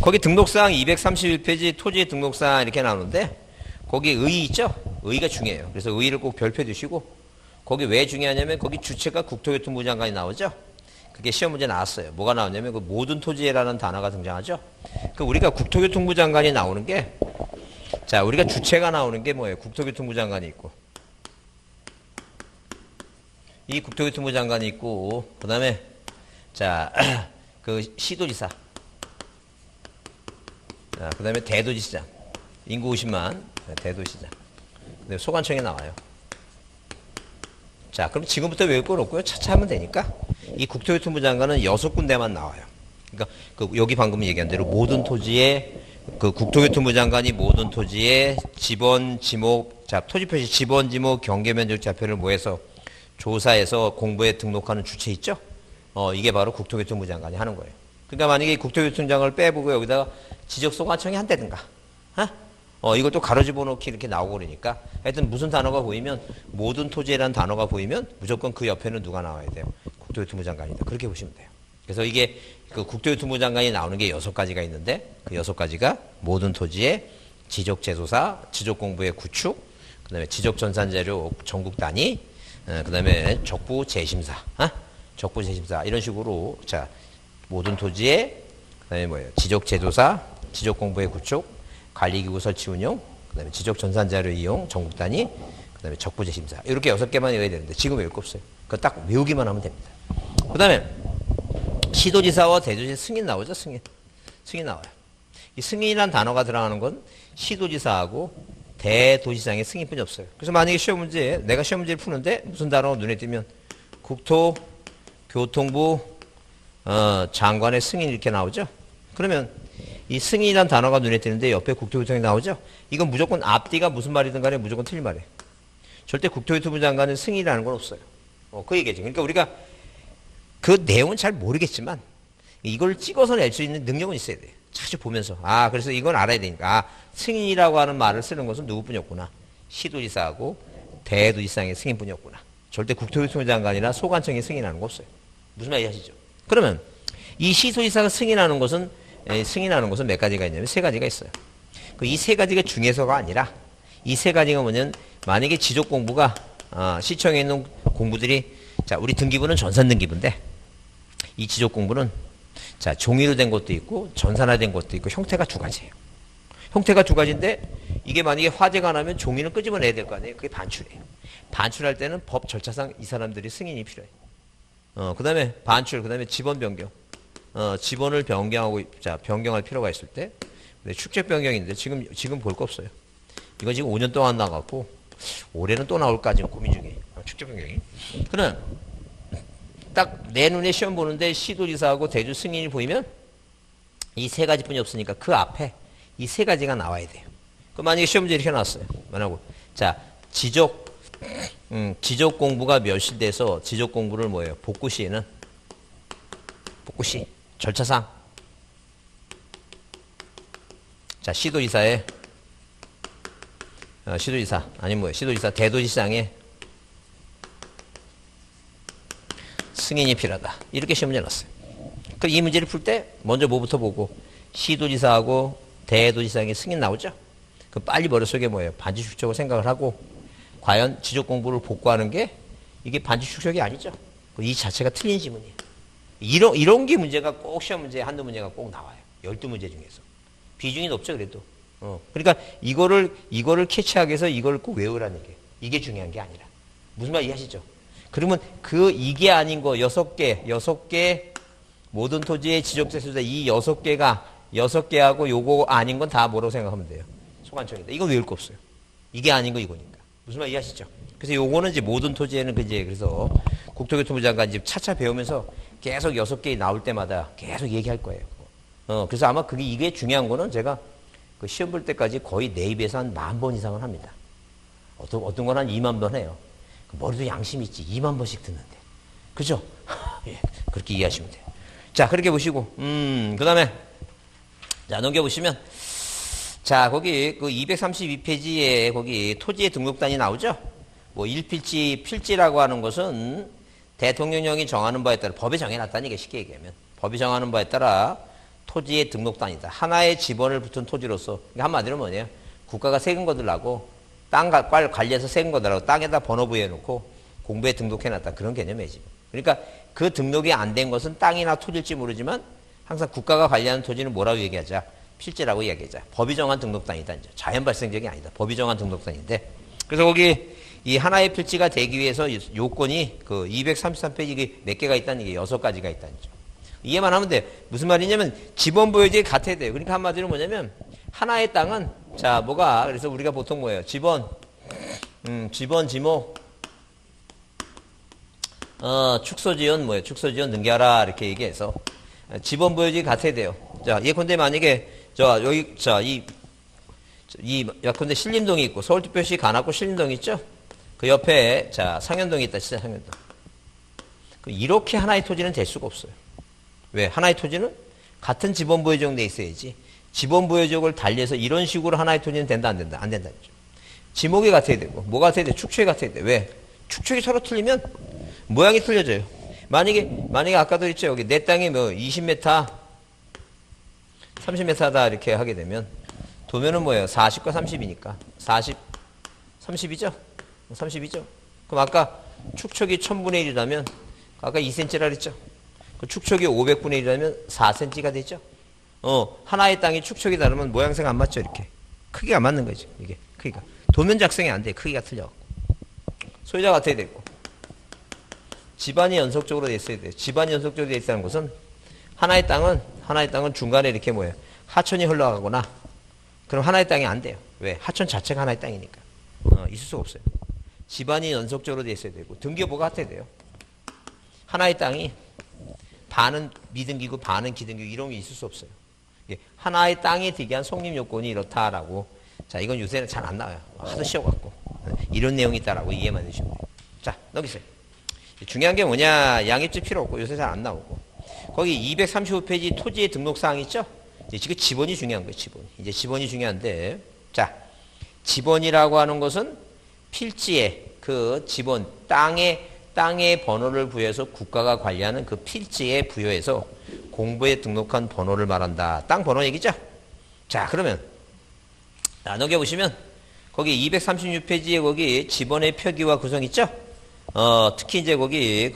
거기 등록사항 231페이지 토지 등록사항 이렇게 나오는데 거기 의 있죠? 의가 중요해요. 그래서 의를 꼭 별표 두시고 거기 왜 중요하냐면 거기 주체가 국토교통부 장관이 나오죠? 그게 시험 문제 나왔어요. 뭐가 나오냐면 그 모든 토지에라는 단어가 등장하죠? 그 우리가 국토교통부 장관이 나오는 게 자, 우리가 주체가 나오는 게 뭐예요? 국토교통부 장관이 있고 이 국토교통부 장관이 있고 그 다음에 자, 그 시도지사 자, 그 다음에 대도지시장 인구 50만 대도시장 그다음에 소관청에 나와요. 자, 그럼 지금부터 외울 건 없고요. 차차 하면 되니까 이 국토교통부 장관은 6군데만 나와요. 그러니까 그 여기 방금 얘기한 대로 모든 토지에 그 국토교통부 장관이 모든 토지에 지번, 지목, 자, 토지표시 지번, 지목, 경계면적 좌표를 모여서 조사해서 공부에 등록하는 주체 있죠? 이게 바로 국토교통부 장관이 하는 거예요. 그러니까 만약에 국토교통부 장관을 빼보고 여기다가 지적소관청이 한다든가, 이걸 또 가로 집어넣기 이렇게 나오고 그러니까 하여튼 무슨 단어가 보이면 모든 토지에라는 단어가 보이면 무조건 그 옆에는 누가 나와야 돼요? 국토교통부 장관이다. 그렇게 보시면 돼요. 그래서 이게 그 국토교통부 장관이 나오는 게 6가지가 있는데 그 6가지가 모든 토지의 지적재조사, 지적공부의 구축, 그 다음에 지적전산자료 전국 단위, 그 다음에 적부 재심사, 적부 재심사 이런 식으로 자 모든 토지의 그 다음에 뭐예요? 지적재조사, 지적공부의 구축, 관리기구 설치 운영, 그 다음에 지적전산자료 이용, 전국 단위, 그 다음에 적부 재심사 이렇게 6개만 외워야 되는데 지금 외울 거 없어요. 그거 딱 외우기만 하면 됩니다. 그 다음에 시도지사와 대도시 승인 나오죠? 승인 나와요. 이 승인이라는 단어가 들어가는 건 시도지사하고 대도시장의 승인뿐이 없어요. 그래서 만약에 시험 문제에 내가 시험 문제를 푸는데 무슨 단어가 눈에 띄면 국토교통부 장관의 승인 이렇게 나오죠? 그러면 이 승인이라는 단어가 눈에 띄는데 옆에 국토교통이 나오죠? 이건 무조건 앞뒤가 무슨 말이든 간에 무조건 틀린 말이에요. 절대 국토교통부 장관은 승인이라는 건 없어요. 그 얘기죠. 그러니까 우리가 그 내용은 잘 모르겠지만 이걸 찍어서 낼 수 있는 능력은 있어야 돼요. 자주 보면서 그래서 이건 알아야 되니까 승인이라고 하는 말을 쓰는 것은 누구뿐이었구나. 시도지사하고 대도지사의 승인뿐이었구나. 절대 국토교통부 장관이나 소관청이 승인하는 거 없어요. 무슨 말인지 아시죠? 그러면 이 시도지사가 승인하는 것은 몇 가지가 있냐면 3가지가 있어요. 이 3가지가 중에서가 아니라 이 3가지가 뭐냐면 만약에 지적공부가 시청에 있는 공부들이 자 우리 등기부는 전산 등기부인데 이 지적공부는 자 종이로 된 것도 있고 전산화된 것도 있고 형태가 2가지예요. 형태가 2가지인데 이게 만약에 화재가 나면 종이는 끄집어내야 될 거 아니에요. 그게 반출이에요. 반출할 때는 법 절차상 이 사람들이 승인이 필요해요. 그 다음에 반출, 그 다음에 지번 변경. 지번을 변경할 필요가 있을 때 축적 변경인데 지금 볼 거 없어요. 이거 지금 5년 동안 나갔고 올해는 또 나올까 지금 고민 중이에요. 축적 변경이. 그러면 딱 내 눈에 시험 보는데 시도지사하고 대주 승인이 보이면 이 3가지뿐이 없으니까 그 앞에 이 3가지가 나와야 돼요. 그럼 만약에 시험 문제 이렇게 나왔어요. 뭐라고? 자, 지적 공부가 멸실돼서 지적 공부를 뭐예요? 복구 시에는 복구시 절차상 자 시도지사 대도지사장의 승인이 필요하다. 이렇게 시험 문제 놨어요. 그럼 이 문제를 풀 때 먼저 뭐부터 보고 시도지사하고 대도지사장의 승인 나오죠? 그럼 빨리 머릿속에 뭐예요? 반지축적으로 생각을 하고 과연 지적공부를 복구하는 게 이게 반지축적이 아니죠? 이 자체가 틀린 지문이에요. 이런 게 문제가 꼭 시험 문제에 한두 문제가 꼭 나와요. 12문제 중에서. 비중이 높죠, 그래도. 그러니까 이거를 캐치하기 위해서 이걸 꼭 외우라는 얘기예요. 이게 중요한 게 아니라. 무슨 말 이해하시죠? 그러면 이게 아닌 거 6개 모든 토지의 지적재수자 이 6개하고 요거 아닌 건 다 뭐라고 생각하면 돼요? 소관청이다. 이건 외울 거 없어요. 이게 아닌 거 이거니까. 무슨 말 이해하시죠? 그래서 요거는 이제 모든 토지에는 그래서 국토교통부 장관 이제 차차 배우면서 계속 6개 나올 때마다 계속 얘기할 거예요. 그래서 아마 이게 중요한 거는 제가 그 시험 볼 때까지 거의 내 입에서 한 10,000번 이상을 합니다. 어떤 건 한 20,000번 해요. 머리도 양심이 있지. 20,000번씩 듣는데. 그죠? 예, 그렇게 이해하시면 돼요. 자, 그렇게 보시고, 그 다음에, 자, 넘겨보시면, 자, 거기, 그 232페이지에 거기 토지의 등록단이 나오죠? 뭐, 필지라고 하는 것은 대통령령이 정하는 바에 따라 법에 정해놨다는 게 쉽게 얘기하면. 법이 정하는 바에 따라 토지의 등록단이다. 하나의 지번을 붙은 토지로서, 한마디로 뭐냐? 국가가 세금 거들라고 땅 관리해서 세금 거들라고 땅에다 번호 부여해놓고 공부에 등록해놨다. 그런 개념이지. 그러니까 그 등록이 안 된 것은 땅이나 토지일지 모르지만 항상 국가가 관리하는 토지는 뭐라고 얘기하자? 필지라고 이야기하자. 법이 정한 등록단이다. 이제 자연 발생적이 아니다. 법이 정한 등록단인데. 그래서 거기 이 하나의 필지가 되기 위해서 요건이 그 233페이지 몇 개가 있다는 게 6가지가 있다는 점. 이해만 하면 돼. 무슨 말이냐면 지번 보유지에 같아야 돼요. 그러니까 한마디로 뭐냐면 하나의 땅은 자 뭐가 그래서 우리가 보통 뭐예요? 지번 지모 축소지연 뭐예요? 축소지연 등기하라 이렇게 얘기해서 지번 보유지 같아야 돼요. 자 예컨대 만약에 자 여기 이 예컨대 신림동이 있고 서울특별시 관악구 신림동이 있죠? 그 옆에 자 상현동이 있다. 진짜 상현동. 이렇게 하나의 토지는 될 수가 없어요. 왜? 하나의 토지는 같은 지번 보유지역 내에 있어야지. 지번 보유지역을 달리해서 이런 식으로 하나의 토지는 된다 안 된다? 안 된다. 지목이 같아야 되고 뭐가 같아야 돼? 축척이 같아야 돼. 왜? 축척이 서로 틀리면 모양이 틀려져요. 만약에 아까도 있죠. 여기 내 땅이 뭐 20m 30m다 이렇게 하게 되면 도면은 뭐예요? 40과 30이니까 40 30이죠? 30이죠? 그럼 아까 축척이 1000분의 1이라면 아까 2cm라 그랬죠? 그 축척이 500분의 1이라면 4cm가 되죠? 하나의 땅이 축척이 다르면 모양새가 안 맞죠? 이렇게 크기가 안 맞는 거죠. 이게 크기가 도면 작성이 안 돼. 크기가 틀려. 소유자 같아야 되고 집안이 연속적으로 돼 있어야 돼요. 집안이 연속적으로 돼 있다는 것은 하나의 땅은 중간에 이렇게 뭐예요? 하천이 흘러가거나 그럼 하나의 땅이 안 돼요. 왜? 하천 자체가 하나의 땅이니까. 있을 수가 없어요. 집안이 연속적으로 돼 있어야 되고 등기부가 같아야 돼요. 하나의 땅이 반은 미등기고 반은 기등기고 이런 게 있을 수 없어요. 하나의 땅에 대기한 성립 요건이 이렇다라고. 자, 이건 요새는 잘 안 나와요. 하도 쉬워갖고. 이런 내용이 있다라고 이해만 해주시면 돼요. 자, 넘기세요. 중요한 게 뭐냐. 양입지 필요 없고 요새 잘 안 나오고. 거기 235페이지 토지의 등록사항 있죠? 지금 지번이 중요한 거예요. 지번. 이제 지번이 중요한데. 자, 지번이라고 하는 것은 필지에 그 지번, 땅의 번호를 부여해서 국가가 관리하는 그 필지에 부여해서 공부에 등록한 번호를 말한다. 땅 번호 얘기죠? 자, 그러면 넘겨보시면 거기 236페이지에 거기 지번의 표기와 구성 있죠? 특히 이제 거기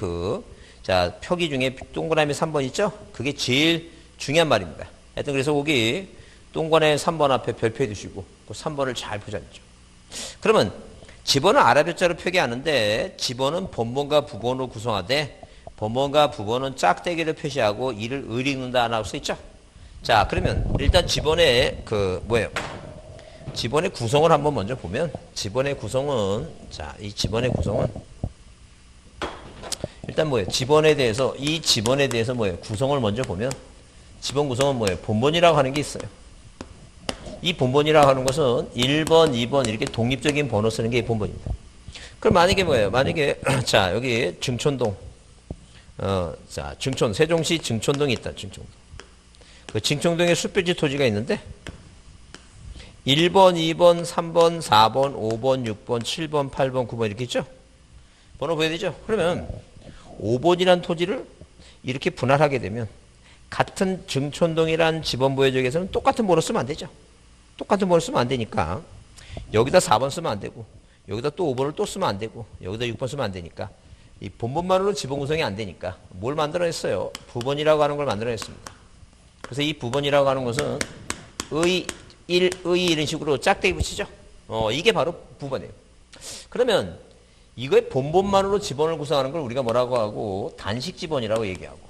자, 표기 중에 동그라미 3번 있죠? 그게 제일 중요한 말입니다. 하여튼 그래서 거기 동그라미 3번 앞에 별표해 두시고 그 3번을 잘 보자죠. 그러면 지번은 아랍자로 표기하는데 지번은 본번과 부번으로 구성하되 본번과 부번은 짝대기를 표시하고 이를 의리는다 나올 수 있죠. 자, 그러면 일단 지번의 지번의 구성을 한번 먼저 보면 지번의 구성은 자, 이 지번의 구성은 일단 지번에 대해서 이 지번에 대해서 구성을 먼저 보면 지번 구성은 본번이라고 하는 게 있어요. 이 본번이라고 하는 것은 1번, 2번 이렇게 독립적인 번호 쓰는 게 본번입니다. 그럼 만약에 만약에 자, 여기 증촌동 자, 세종시 증촌동이 있다. 증촌동. 그 증촌동에 숲별지 토지가 있는데 1번, 2번, 3번, 4번, 5번, 6번, 7번, 8번, 9번 이렇게 있죠? 번호 보여야 되죠? 그러면 5번이라는 토지를 이렇게 분할하게 되면 같은 증촌동이란 지번부여지역에서는 똑같은 번호 쓰면 안 되죠? 똑같은 번호 쓰면 안 되니까 여기다 4번 쓰면 안 되고 여기다 또 5번을 또 쓰면 안 되고 여기다 6번 쓰면 안 되니까 이 본번만으로 지번 구성이 안 되니까 뭘 만들어냈어요? 부번이라고 하는 걸 만들어냈습니다. 그래서 이 부번이라고 하는 것은 의, 이런 식으로 짝대기 붙이죠? 이게 바로 부번이에요. 그러면 이거의 본번만으로 지번을 구성하는 걸 우리가 뭐라고 하고 단식 지번이라고 얘기하고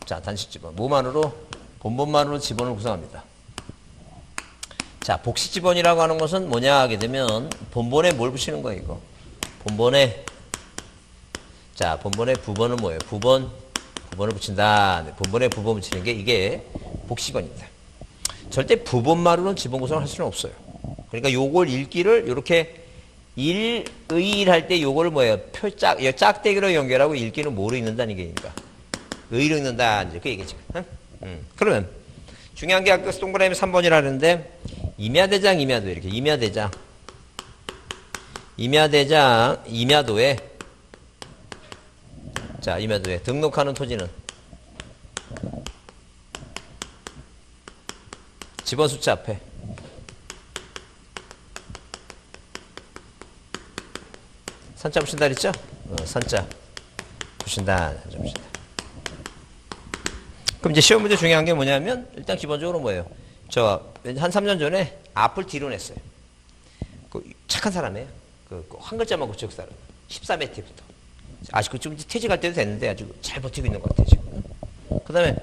자, 단식 지번. 본번만으로 지번을 구성합니다. 자, 복식 지번이라고 하는 것은 뭐냐 하게 되면 본번에 뭘 붙이는 거예요, 이거? 본번에 부번은 뭐예요? 부번을 붙인다. 본번에 부번 붙이는 게 이게 복식지번입니다. 절대 부번만으로는 지번 구성을 할 수는 없어요. 그러니까 요걸 읽기를 이렇게 할 때 요거를 짝대기로 연결하고 읽기는 뭐로 읽는다는 얘기니까. 의로 읽는다. 이제 그 얘기죠. 그러면 중요한 게 아까 동그라미 3번이라는데 임야대장, 임야도 이렇게 임야도에 자, 임야도에 등록하는 토지는 집원 숫자 앞에 산자 붙인다 그랬죠? 산자 붙인다. 그럼 이제 시험 문제 중요한 게 뭐냐면 일단 기본적으로 뭐예요? 저 한 3년 전에 앞을 뒤로 냈어요. 그 착한 사람이에요. 한 글자만 고치고 살아요. 13회 때부터. 아직 좀 퇴직할 때도 됐는데 아주 잘 버티고 있는 것 같아요, 지금. 그 다음에,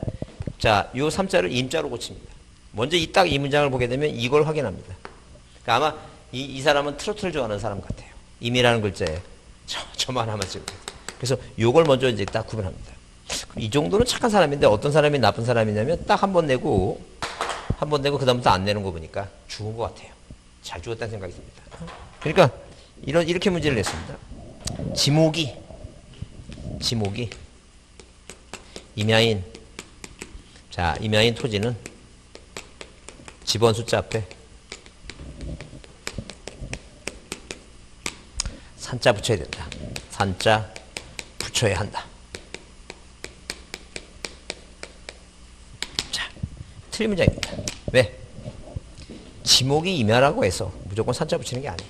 자, 요 3자를 임자로 고칩니다. 먼저 이 문장을 보게 되면 이걸 확인합니다. 그러니까 아마 이 사람은 트로트를 좋아하는 사람 같아요. 임이라는 글자에 저만 하나만 찍어요. 그래서 요걸 먼저 이제 딱 구분합니다. 이 정도는 착한 사람인데 어떤 사람이 나쁜 사람이냐면 딱 한 번 내고, 그다음부터 안 내는 거 보니까 죽은 것 같아요. 잘 죽었다는 생각이 듭니다. 그러니까 이렇게 문제를 냈습니다. 지목이 임야인, 자, 임야인 토지는 집원 숫자 앞에 산자 붙여야 된다. 산자 붙여야 한다. 자, 틀린 문장입니다. 왜? 지목이 임야라고 해서 무조건 산자 붙이는 게 아니에요.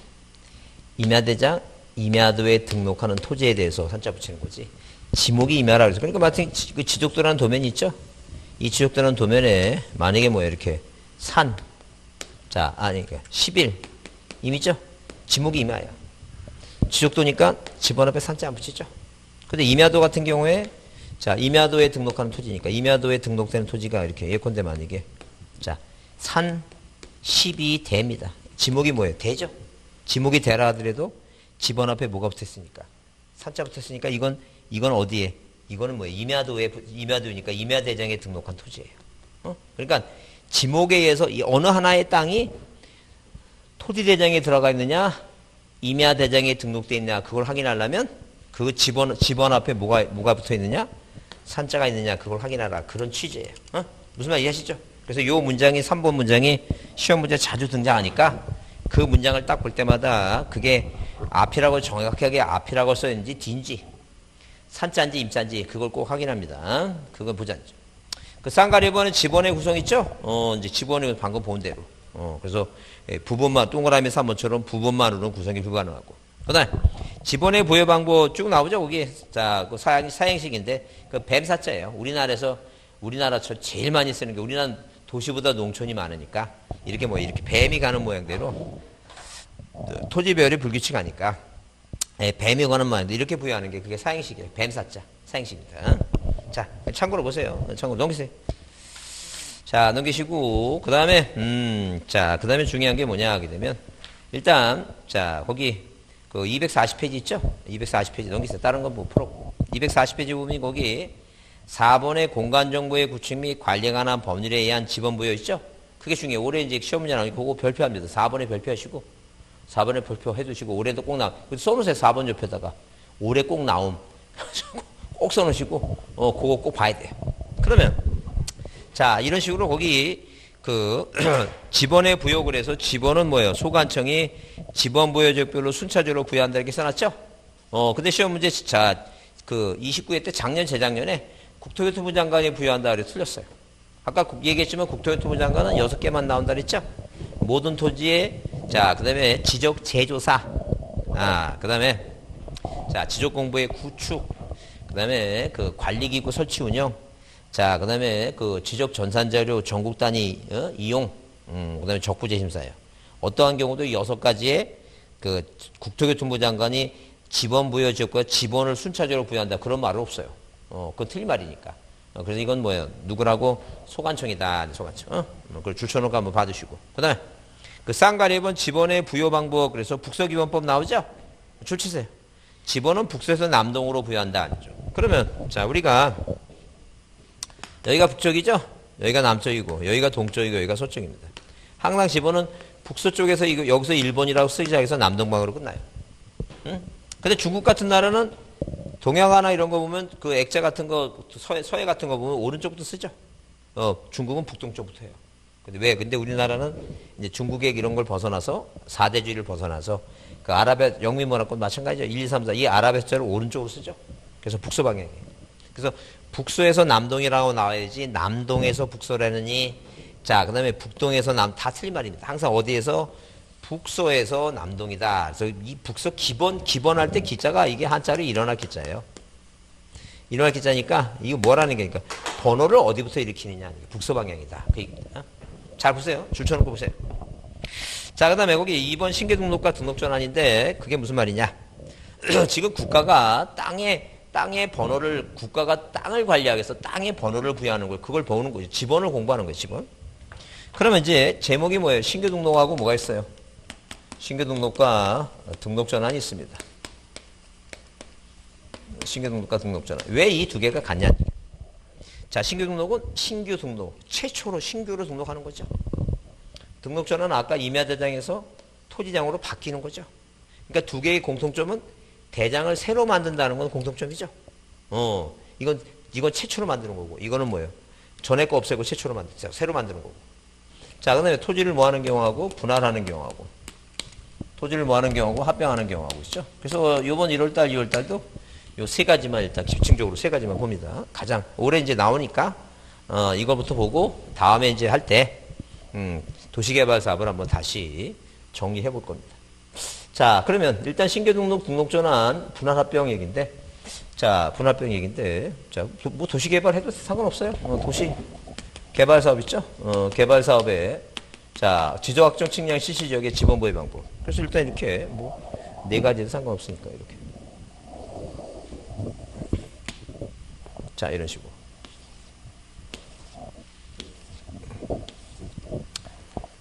임야대장, 임야도에 등록하는 토지에 대해서 산자 붙이는 거지. 지목이 임야라고 해서. 그러니까 마침 그 지족도라는 도면이 있죠? 이 지족도라는 도면에 만약에 뭐예요? 이렇게 산, 자, 아니, 그러니까 11, 임이죠? 지목이 임야야. 지족도니까 집원 앞에 산자 안 붙이죠? 근데 임야도 같은 경우에, 자, 임야도에 등록하는 토지니까, 임야도에 등록되는 토지가 이렇게 예컨대 만약에, 자, 산 12대입니다. 지목이 뭐예요? 대죠? 지목이 대라 하더라도 집원 앞에 뭐가 붙었으니까? 산자 붙었으니까 이건 어디에? 이거는 뭐예요? 임야도니까 임야대장에 등록한 토지예요. 그러니까 지목에 의해서 이 어느 하나의 땅이 토지대장에 들어가 있느냐, 임야대장에 등록되어 있느냐, 그걸 확인하려면 그 집원 앞에 뭐가 붙어 있느냐, 산자가 있느냐, 그걸 확인하라. 그런 취지예요. 무슨 말 이해하시죠? 그래서 요 문장이 3번 문장이 시험 문제 자주 등장하니까 그 문장을 딱 볼 때마다 그게 앞이라고 정확하게 앞이라고 써있는지 뒤인지 산자인지 임자인지 그걸 꼭 확인합니다. 그걸 보자죠. 그 쌍가리번은 지번의 구성 있죠? 이제 지번이 방금 본 대로. 그래서 부분만 동그라미 3번처럼 부분만으로는 구성이 불가능하고. 그다음 지번의 부여 방법 쭉 나오죠. 거기 자, 그 사행식인데 그 뱀사자예요. 우리나라처럼 제일 많이 쓰는 게 우리나라는 도시보다 농촌이 많으니까 이렇게 뱀이 가는 모양대로 토지배열이 불규칙하니까 뱀이 가는 모양대로 이렇게 부여하는 게 그게 사행식이에요. 뱀사자 사행식입니다. 자, 참고로 보세요. 참고로 넘기세요. 자, 넘기시고 그 다음에 중요한 게 뭐냐 하게 되면 일단 자, 거기 그 240페이지 있죠? 240페이지 넘기세요. 다른 건 뭐 풀었고 240페이지 보면 거기 4번의 공간정보의 구축 및 관리에 관한 법률에 의한 지번부여 있죠? 그게 중요해요. 올해 이제 시험 문제 나오니까 그거 별표합니다. 4번에 별표하시고 4번에 별표 해두시고 올해도 꼭 나옴. 써놓으세요. 4번 옆에다가 올해 꼭 나옴. 꼭 써놓으시고 그거 꼭 봐야 돼요. 그러면 자, 이런 식으로 거기 그 지번에 부여를 해서 지번은 뭐예요? 소관청이 지번 부여지역별로 순차적으로 부여한다 이렇게 써놨죠? 근데 시험 문제 자, 그 29회 때 작년 재작년에 국토교통부 장관이 부여한다 그래 틀렸어요. 아까 얘기했지만 국토교통부 장관은 6개만 나온다 그랬죠? 모든 토지에 자, 그다음에 지적 제조사. 그다음에 자, 지적 공부의 구축. 그다음에 그 관리기구 설치 운영. 자, 그다음에 그 지적 전산 자료 전국 단위 이용. 그다음에 적부재심사예요. 어떠한 경우도 6가지의 그 국토교통부 장관이 지번 부여 지역과 지번을 순차적으로 부여한다. 그런 말은 없어요. 그건 틀린 말이니까. 그래서 이건 뭐예요? 누구라고? 소관청이다. 소관청. 그걸 줄쳐놓고 한번 봐두시고. 그 다음에 그 쌍가리번 지번의 부여 방법. 그래서 북서기본법 나오죠? 줄치세요. 지번은 북서에서 남동으로 부여한다. 아니죠. 그러면 자, 우리가 여기가 북쪽이죠? 여기가 남쪽이고 여기가 동쪽이고 여기가 서쪽입니다. 항상 지번은 북서쪽에서 여기서 1번이라고 쓰기 시작해서 남동방으로 끝나요. 응? 근데 중국 같은 나라는 동양화나 이런 거 보면 그 액자 같은 거 서해 같은 거 보면 오른쪽부터 쓰죠. 중국은 북동쪽부터 해요. 근데 왜? 근데 우리나라는 이제 중국의 이런 걸 벗어나서 4대주의를 벗어나서 그 아랍의 영미문화권 마찬가지죠. 1, 2, 3, 4. 이 아랍의 숫자를 오른쪽으로 쓰죠. 그래서 북서 방향이에요. 그래서 북서에서 남동이라고 나와야지 남동에서 북서라느니 자, 그 다음에 북동에서 다 틀린 말입니다. 항상 어디에서? 북서에서 남동이다. 그래서 이 북서 기본할 때 기자가 이게 한자로 일어날 기자예요. 일어날 기자니까 이거 뭐라는 게, 그러니까 번호를 어디부터 일으키느냐. 북서 방향이다. 그 얘기입니다. 잘 보세요. 줄 쳐놓고 보세요. 자, 그 다음에 거기 2번 신규 등록과 등록 전환인데 그게 무슨 말이냐. 지금 국가가 땅의 번호를, 국가가 땅을 관리하기 위해서 땅의 번호를 부여하는 거예요. 그걸 보는 거죠. 지번을 공부하는 거예요, 지번. 그러면 이제 제목이 뭐예요? 신규 등록하고 뭐가 있어요? 신규 등록과 등록 전환이 있습니다. 신규 등록과 등록 전환. 왜 이 두 개가 같냐? 자, 신규 등록은 신규 등록. 최초로 신규로 등록하는 거죠. 등록 전환은 아까 임야대장에서 토지장으로 바뀌는 거죠. 그러니까 두 개의 공통점은 대장을 새로 만든다는 건 공통점이죠. 이건 최초로 만드는 거고, 이거는 뭐예요? 전에 거 없애고 최초로 새로 만드는 거고. 자, 그 다음에 토지를 뭐하는 경우하고 분할하는 경우하고, 토지를 뭐하는 경우하고 합병하는 경우하고 있죠. 그래서 이번 1월달, 2월달도 요 세 가지만 일단 집중적으로 세 가지만 봅니다. 가장 올해 이제 나오니까 이거부터 보고 다음에 이제 할 때 도시개발 사업을 한번 다시 정리해 볼 겁니다. 자, 그러면 일단 신규 등록, 등록 전환, 분할합병 얘기인데, 자, 분할합병 얘기인데, 자, 뭐 도시개발 해도 상관없어요. 도시 개발 사업 있죠? 개발 사업에, 자, 지적확정 측량 실시 지역의 지번부의 방법. 그래서 일단 이렇게 뭐 네 가지도 상관없으니까 이렇게. 자, 이런 식으로.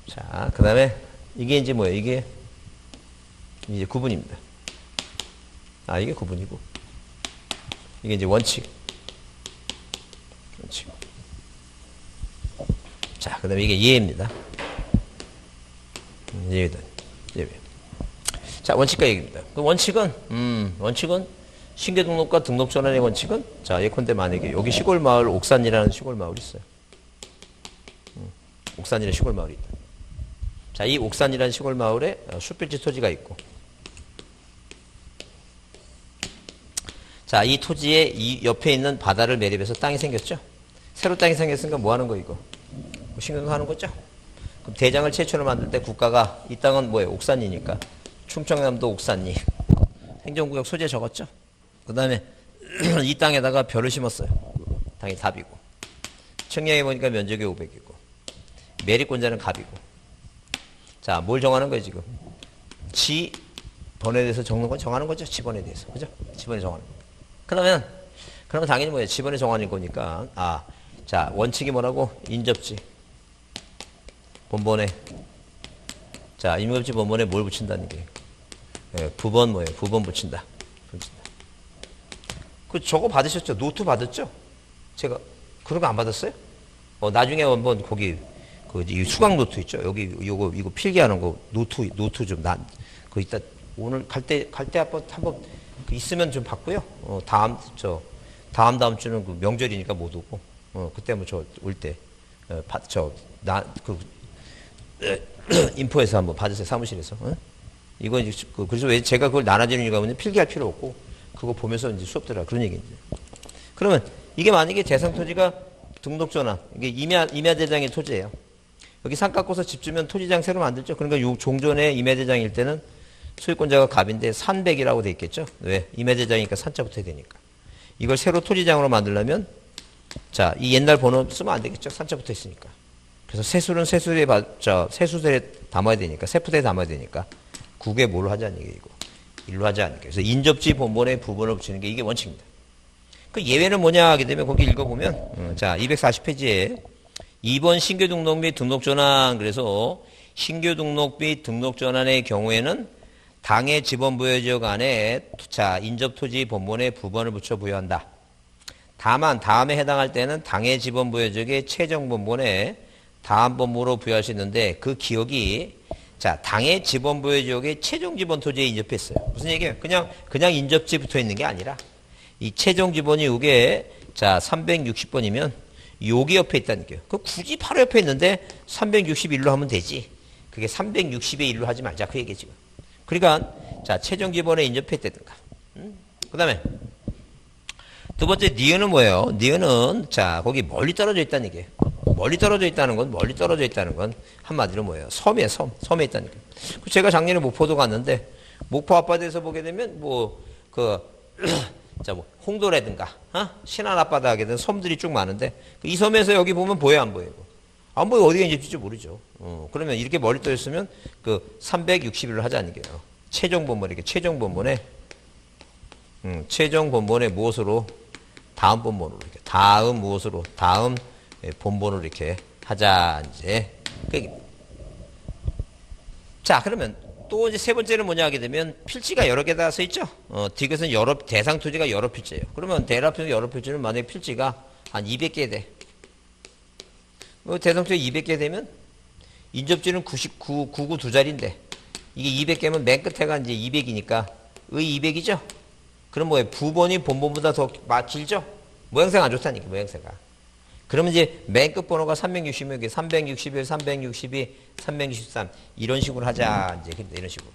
자, 그 다음에 이게 이제 뭐예요? 이게 이제 구분입니다. 아, 이게 구분이고. 이게 이제 원칙. 원칙. 자, 그 다음에 이게 예입니다. 예외다. 예외. 자, 원칙과 얘기입니다. 그 원칙은 신규 등록과 등록 전환의 원칙은, 자, 예컨대 만약에 여기 시골 마을 옥산이라는 시골 마을이 있어요. 옥산이라는 시골 마을이 있다. 자, 이 옥산이라는 시골 마을에 숲빌지 토지가 있고, 자, 이 토지에 이 옆에 있는 바다를 매립해서 땅이 생겼죠? 새로 땅이 생겼으니까 뭐 하는 거, 이거? 뭐 신규 등록하는 거죠? 그럼 대장을 최초로 만들 때 국가가 이 땅은 뭐예요? 옥산이니까. 충청남도 옥산리. 행정구역 소재 적었죠? 그 다음에 이 땅에다가 벼를 심었어요. 땅이 답이고. 청량해 보니까 면적이 500이고. 매립권자는 갑이고. 자, 뭘 정하는 거예요, 지금? 지번에 대해서 적는 건 정하는 거죠? 지번에 대해서. 그죠? 지번에 정하는 거. 그러면 당연히 뭐예요? 지번에 정하는 거니까. 자, 원칙이 뭐라고? 인접지. 본번에. 자, 인접지 본번에 뭘 붙인다는 게. 예, 부번 뭐예요? 부번 붙인다. 저거 받으셨죠? 노트 받았죠? 제가 그런 거 안 받았어요? 나중에 한번 거기 이 수강 노트 있죠? 여기 이거 필기하는 거 노트 좀 그 이따 오늘 갈 때 한번 있으면 좀 받고요. 다음 주는 그 명절이니까 못 오고 그때 뭐 저 올 때 인포에서 한번 받으세요. 사무실에서. 이거 이제 그래서 왜 제가 그걸 나눠주는 이유가 뭐냐면 필기할 필요 없고 그거 보면서 이제 수업 들어라 그런 얘기인데. 그러면 이게 만약에 대상 토지가 등록 전환, 이게 임야대장의 토지예요. 여기 산 깎고서 집 주면 토지장 새로 만들죠. 그러니까 요 종전의 임야대장일 때는 소유권자가 갑인데 산백이라고 돼 있겠죠. 왜? 임야대장이니까 산자 붙어야 되니까. 이걸 새로 토지장으로 만들려면 자, 이 옛날 번호 쓰면 안 되겠죠. 산자 붙어 있으니까. 그래서 세수는 세수대에 담아야 되니까, 세푸대에 담아야 되니까 국에 뭘 하자는 얘기예요, 이거. 일로 하자는 얘기예요. 그래서 인접지 본번에 부번을 붙이는 게 이게 원칙입니다. 그 예외는 뭐냐 하게 되면 거기 읽어보면, 자, 240페이지에 2번 신규 등록 및 등록 전환, 그래서 신규 등록 및 등록 전환의 경우에는 당의 지번 부여 지역 안에 자, 인접 토지 본번에 부번을 붙여 부여한다. 다만 다음에 해당할 때는 당의 지번 부여 지역의 최종 본번에 다음 번호로 부여할 수 있는데 그 기억이 자, 당의 지번 부여 지역의 최종 지번 토지에 인접했어요. 무슨 얘기예요? 그냥 인접지 붙어 있는 게 아니라 이 최종 지번이 이게 자, 360번이면 여기 옆에 있다는 거예요. 그 굳이 바로 옆에 있는데 361로 하면 되지. 그게 360의 1로 하지 말자. 그 얘기지. 그러니까 자, 최종 지번에 인접했다든가. 그다음에 두 번째 니은은 뭐예요? 니은은 자, 거기 멀리 떨어져 있다는 얘기예요. 멀리 떨어져 있다는 건 한마디로 뭐예요? 섬이에요, 섬. 섬에 있다니까. 제가 작년에 목포도 갔는데, 목포 앞바다에서 보게 되면, 홍도라든가, 신안 앞바다에 섬들이 쭉 많은데, 이 섬에서 여기 보면 보여요, 안 보여요? 안 보여, 어디가 인접질지 모르죠. 그러면 이렇게 멀리 떠 있으면, 361을 하자는 얘기예요. 최종 본본, 이렇게 최종 본본에, 최종 본본의 무엇으로, 다음 본본으로, 이렇게, 다음 무엇으로, 다음 본본으로 이렇게 하자, 이제. 자, 그러면 또 이제 세 번째는 뭐냐 하게 되면 필지가 여러 개 다 써 있죠? 디귿은 대상 토지가 여러 필지예요. 그러면 대략적으로 여러 필지는 만약에 필지가 한 200개 돼. 대상 토지 200개 되면 인접지는 99 두 자리인데 이게 200개면 맨 끝에가 이제 200이니까 의 200이죠? 그럼 뭐예요? 부번이 본번보다 더 길죠? 모양새가 안 좋다니까, 모양새가. 그러면 이제 맨 끝 번호가 360명, 361, 362, 363 이런 식으로 하자. 이제 이런 식으로.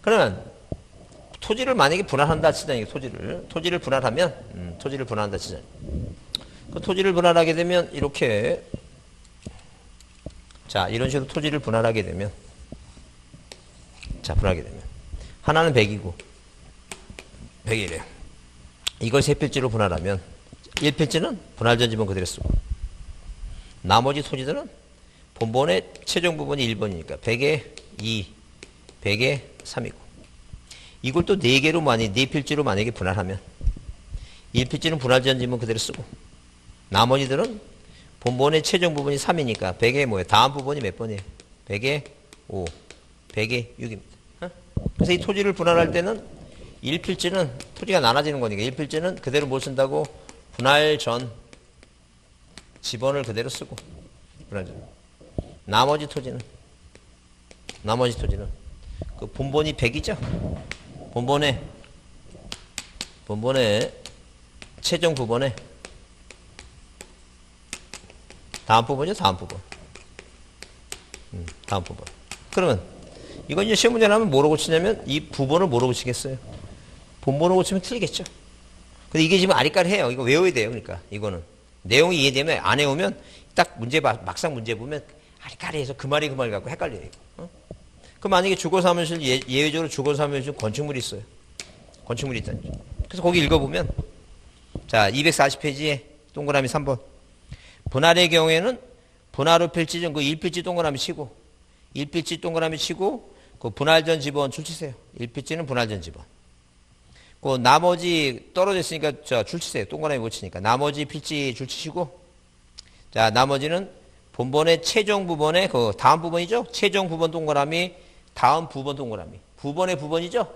그러면 토지를 만약에 분할한다 치자. 토지를 분할하면 토지를 분할한다 치자. 그 토지를 분할하게 되면 이렇게 자 이런 식으로 토지를 분할하게 되면 분할하게 되면 하나는 100이고 100이래요. 이걸 세 필지로 분할하면 1필지는 분할전 지번 그대로 쓰고 나머지 토지들은 본본의 최종 부분이 1번이니까 100에 2, 100에 3이고 이걸 또 4개로 4필지로 만약에 분할하면 1필지는 분할전 지번 그대로 쓰고 나머지들은 본본의 최종 부분이 3이니까 100에 뭐예요? 다음 부분이 몇 번이에요? 100에 5, 100에 6입니다. 그래서 이 토지를 분할할 때는 1필지는 토지가 나눠지는 거니까 1필지는 그대로 뭘 쓴다고? 분할 전 지번을 그대로 쓰고 나머지 토지는 그 본본이 100이죠. 본본의 최종 부분에 다음 부분이죠. 다음 부분. 그러면 이건 이제 시험 문제 나면 뭐로 고치냐면 이 부분을 뭐로 고치겠어요? 본본으로 고치면 틀리겠죠. 근데 이게 지금 아리까리해요. 이거 외워야 돼요. 그러니까 이거는 내용이 이해되면 안 외우면 딱 막상 문제 보면 아리까리해서 그 말이 갖고 헷갈려요. 그럼 만약에 주거사무실 예외적으로 주거사무실 건축물이 있어요. 건축물이 있다니까. 그래서 거기 읽어보면 자 240페이지에 동그라미 3번 분할의 경우에는 분할후 필지는 그 1필지 동그라미 치고 1필지 동그라미 치고 그 분할전 지번 줄치세요. 1필지는 분할전 지번. 그 나머지 떨어져 있으니까 줄치세요. 동그라미 못 치니까. 나머지 필지 줄치시고 자 나머지는 본본의 최종 부분의 그 다음 부분이죠. 최종 부분 동그라미 다음 부분 동그라미. 부분의 부분이죠.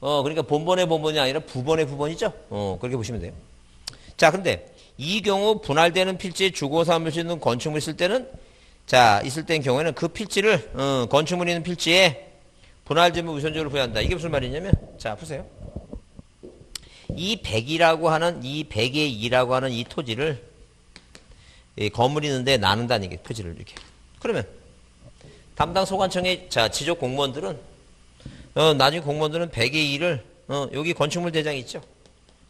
그러니까 본본의 본본이 아니라 부분의 부분이죠. 그렇게 보시면 돼요. 자 근데 이 경우 분할되는 필지에 주거사무실 있는 건축물 있을 때는 자 있을 때인 경우에는 그 필지를 건축물 있는 필지에 분할점을 우선적으로 부여한다. 이게 무슨 말이냐면 자 보세요. 이 100이라고 하는 이 100의 2라고 하는 이 토지를 이 건물 있는데 나눈다는 게 토지를 이렇게. 그러면 담당 소관청의 자 지적 공무원들은 나중에 공무원들은 100의 2를 여기 건축물 대장이 있죠.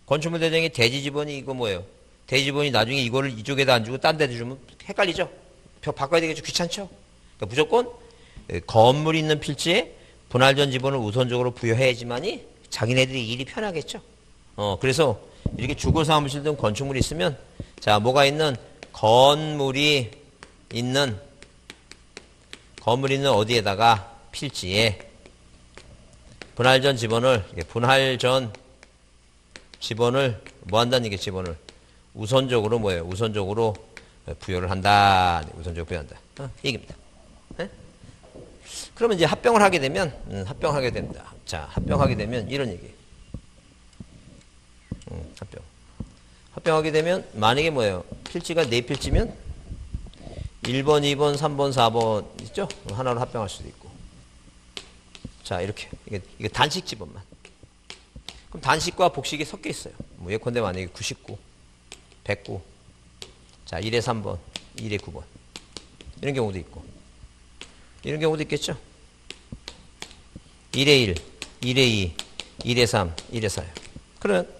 건축물 대장의 대지 지번이 이거 뭐예요? 대지 지번이 나중에 이거를 이쪽에다 안 주고 딴 데다 주면 헷갈리죠. 바꿔야 되겠죠. 귀찮죠. 그러니까 무조건 건물 있는 필지에 분할전 지번을 우선적으로 부여해야지만이 자기네들이 일이 편하겠죠. 그래서 이렇게 주거사무실 등 건축물이 있으면 자 뭐가 있는 건물이 있는 어디에다가 필지에 분할전 지번을 뭐 한다는 게 지번을 우선적으로 뭐예요? 우선적으로 부여를 한다. 우선적으로 부여한다. 얘기입니다. 네? 그러면 이제 합병을 하게 되면 합병하게 됩니다. 자 합병하게 되면 이런 얘기. 합병하게 되면 만약에 뭐예요? 필지가 4필지면 1번, 2번, 3번, 4번 있죠? 하나로 합병할 수도 있고. 자 이렇게 이게 단식 지번만. 그럼 단식과 복식이 섞여 있어요. 뭐 예컨대 만약에 99, 109. 자 1에 3번, 1에 9번. 이런 경우도 있고. 이런 경우도 있겠죠? 1에 1, 1에 2, 1에 3, 1에 4요. 그러면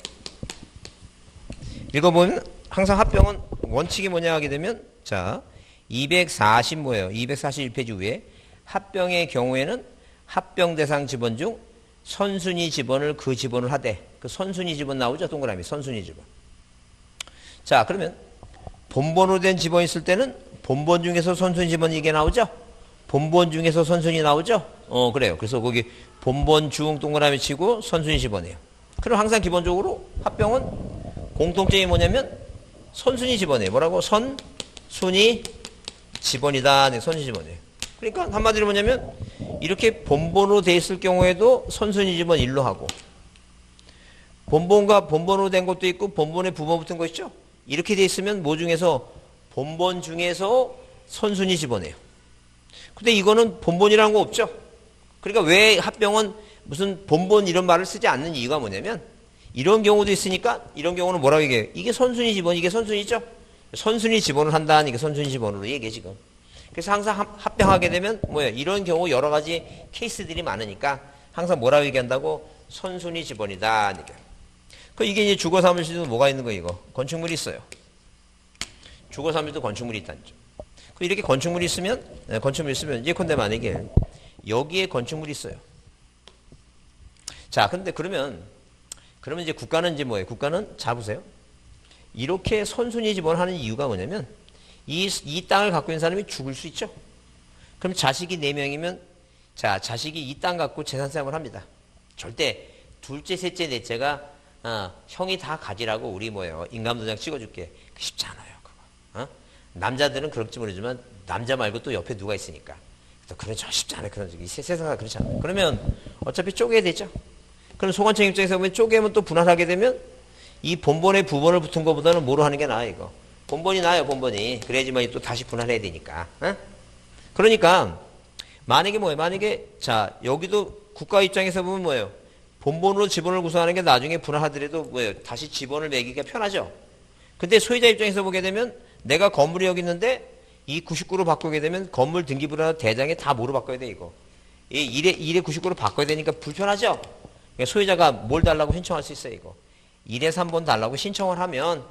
읽어보면 항상 합병은 원칙이 뭐냐 하게 되면, 자, 240 뭐예요? 241페이지 위에 합병의 경우에는 합병 대상 지번 중 선순위 지번을 그 지번을 하되, 그 선순위 지번 나오죠? 동그라미 선순위 지번. 자, 그러면 본번으로 된 지번이 있을 때는 본번 중에서 선순위 지번이 이게 나오죠? 본번 중에서 선순위 나오죠? 그래요. 그래서 거기 본번 중 동그라미 치고 선순위 지번이에요. 그럼 항상 기본적으로 합병은 공통점이 뭐냐면 선순위 지번이에요. 뭐라고? 선순위 지번이다. 네, 선순위 지번이에요. 그러니까 한마디로 뭐냐면 이렇게 본번으로 돼 있을 경우에도 선순위 지번 1로 하고, 본번과 본번으로 된 것도 있고 본번에 부번 붙은 거 있죠? 이렇게 돼 있으면 뭐 중에서 본번 중에서 선순위 지번이에요. 근데 이거는 본번이라는 거 없죠? 그러니까 왜 합병은 무슨 본번 이런 말을 쓰지 않는 이유가 뭐냐면 이런 경우도 있으니까 이런 경우는 뭐라고 얘기해요? 이게 선순위 지번, 이게 선순위죠? 선순위 지번을 한다는 게 선순위 지번으로 얘기해 지금. 그래서 항상 합병하게 되면 뭐예요? 이런 경우 여러 가지 케이스들이 많으니까 항상 뭐라고 얘기한다고? 선순위 지번이다. 이게 이제 주거 사무실도 뭐가 있는 거 이거? 건축물이 있어요. 주거 사무실도 건축물이 있다는 점. 이렇게 건축물이 있으면 예컨대 만약에 여기에 건축물이 있어요. 자, 근데 그러면 이제 국가는 이제 뭐예요? 국가는 자 보세요. 이렇게 선순위 지번하는 이유가 뭐냐면 이 땅을 갖고 있는 사람이 죽을 수 있죠. 그럼 자식이 4명이면 자, 자식이 이 땅 갖고 재산 싸움을 합니다. 절대 둘째, 셋째, 넷째가 형이 다 가지라고 우리 뭐예요? 인감도장 찍어줄게. 쉽지 않아요. 그거. 남자들은 그럴지 모르지만 남자 말고 또 옆에 누가 있으니까. 그런 저 쉽지 않아요. 그런 적이 세상가 그렇지 않아요. 그러면 어차피 쪼개야 되죠. 그럼 소관청 입장에서 보면 쪼개면 또 분할하게 되면 이 본번에 부번을 붙은 것보다는 뭐로 하는 게 나아요, 이거. 본번이 나아요, 본번이. 그래야지만 또 다시 분할해야 되니까. 그러니까 만약에 뭐예요? 만약에 자, 여기도 국가 입장에서 보면 뭐예요? 본번으로 지번을 구성하는 게 나중에 분할하더라도 뭐예요? 다시 지번을 매기기가 편하죠. 근데 소유자 입장에서 보게 되면 내가 건물이 여기 있는데 이 99로 바꾸게 되면 건물 등기부나 대장에 다 뭐로 바꿔야 돼, 이거. 이 1에 99로 바꿔야 되니까 불편하죠? 그러니까 소유자가 뭘 달라고 신청할 수 있어요, 이거. 1에 3번 달라고 신청을 하면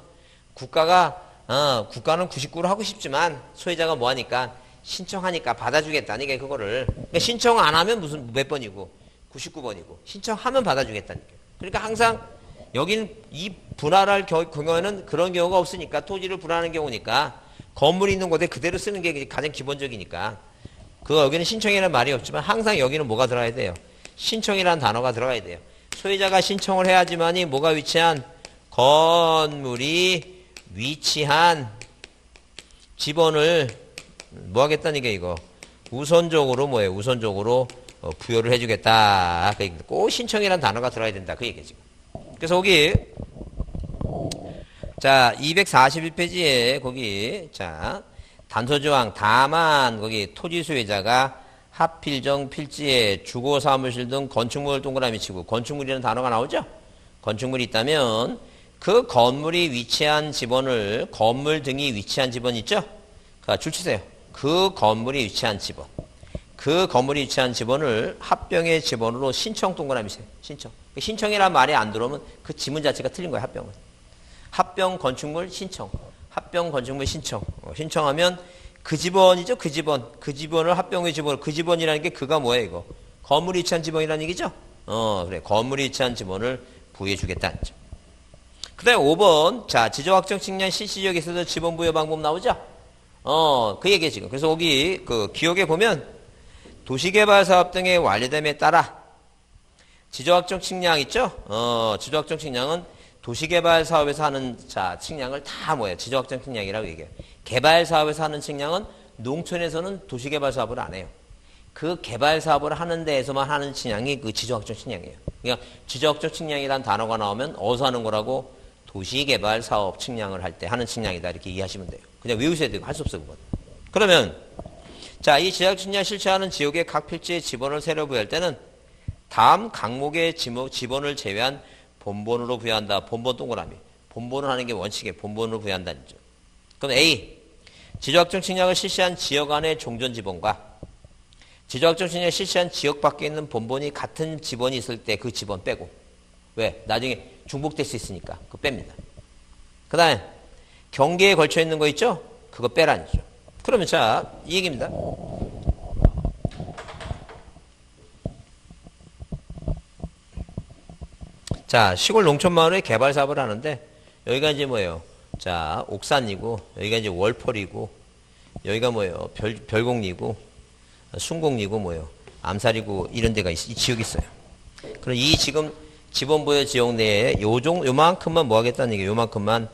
국가는 99로 하고 싶지만 소유자가 뭐 하니까 신청하니까 받아주겠다니까, 그거를. 그러니까 신청 안 하면 무슨 몇 번이고 99번이고 신청하면 받아주겠다니까. 그러니까 항상 여기는 이 분할할 경우에는 그런 경우가 없으니까 토지를 분할하는 경우니까 건물이 있는 곳에 그대로 쓰는 게 가장 기본적이니까 여기는 신청이라는 말이 없지만 항상 여기는 뭐가 들어가야 돼요? 신청이라는 단어가 들어가야 돼요. 소유자가 신청을 해야지만이 뭐가 위치한 건물이 위치한 지번을 뭐 하겠다는 게 이거 우선적으로 뭐예요? 우선적으로 부여를 해주겠다. 꼭 신청이라는 단어가 들어야 된다. 그 얘기죠. 그래서 거기 자 241페이지에 거기 자 단서조항 다만 거기 토지 소유자가 합필정 필지에 주거 사무실 등 건축물 동그라미 치고 건축물이라는 단어가 나오죠. 건축물이 있다면 그 건물이 위치한 지번을 건물 등이 위치한 지번 있죠. 줄 치세요. 그 건물이 위치한 지번. 그 건물이 위치한 지번을 합병의 지번으로 신청 동그라미 세요. 신청. 신청이란 말이 안 들어오면 그 지문 자체가 틀린 거예요. 합병은. 합병 건축물 신청. 합병 건축물 신청. 신청하면 그 지번이죠. 그 지번. 그 지번을 합병의 지번. 그 지번이라는 게 그가 뭐예요, 이거? 건물이 위치한 지번이라는 얘기죠? 그래. 건물이 위치한 지번을 부여해 주겠다는 점. 그 다음에 5번. 자, 지적확정 측량 실시지역에서도 지번 부여 방법 나오죠? 그 얘기예요, 지금. 그래서 거기, 기억에 보면, 도시개발사업 등의 완료됨에 따라, 지적확정 측량 있죠? 지적확정 측량은 도시개발사업에서 하는, 자, 측량을 다 뭐예요? 지적확정 측량이라고 얘기해요. 개발사업에서 하는 측량은 농촌에서는 도시개발사업을 안 해요. 그 개발사업을 하는 데에서만 하는 측량이 그 지적확정 측량이에요. 그러니까 지적확정 측량이라는 단어가 나오면 어디서 하는 거라고? 도시개발사업 측량을 할 때 하는 측량이다. 이렇게 이해하시면 돼요. 그냥 외우셔야 되고 할 수 없어, 그건. 그러면, 자, 이 지적확정 측량 실시하는 지역의 각 필지의 지번을 새로 부여할 때는 다음 각목의 지번을 제외한 본번으로 부여한다. 본번 동그라미. 본번을 하는 게 원칙이에요. 본번으로 부여한다는 점. 그럼 A. 지적확정 측량을 실시한 지역 안의 종전 지번과 지적확정 측량을 실시한 지역 밖에 있는 본번이 같은 지번이 있을 때 그 지번 빼고. 왜? 나중에 중복될 수 있으니까. 그거 뺍니다. 그 다음에 경계에 걸쳐 있는 거 있죠? 그거 빼라니죠. 그러면 자, 이 얘기입니다. 자, 시골 농촌 마을에 개발 사업을 하는데 여기가 이제 뭐예요? 자, 옥산이고 여기가 이제 월펄이고 여기가 뭐예요? 별곡리고 순곡리고 뭐예요? 암살이고 이런 데가 이 지역이 있어요. 그럼 이 지금 지번부여 지역 내에 요만큼만 뭐 하겠다는 얘기예요. 요만큼만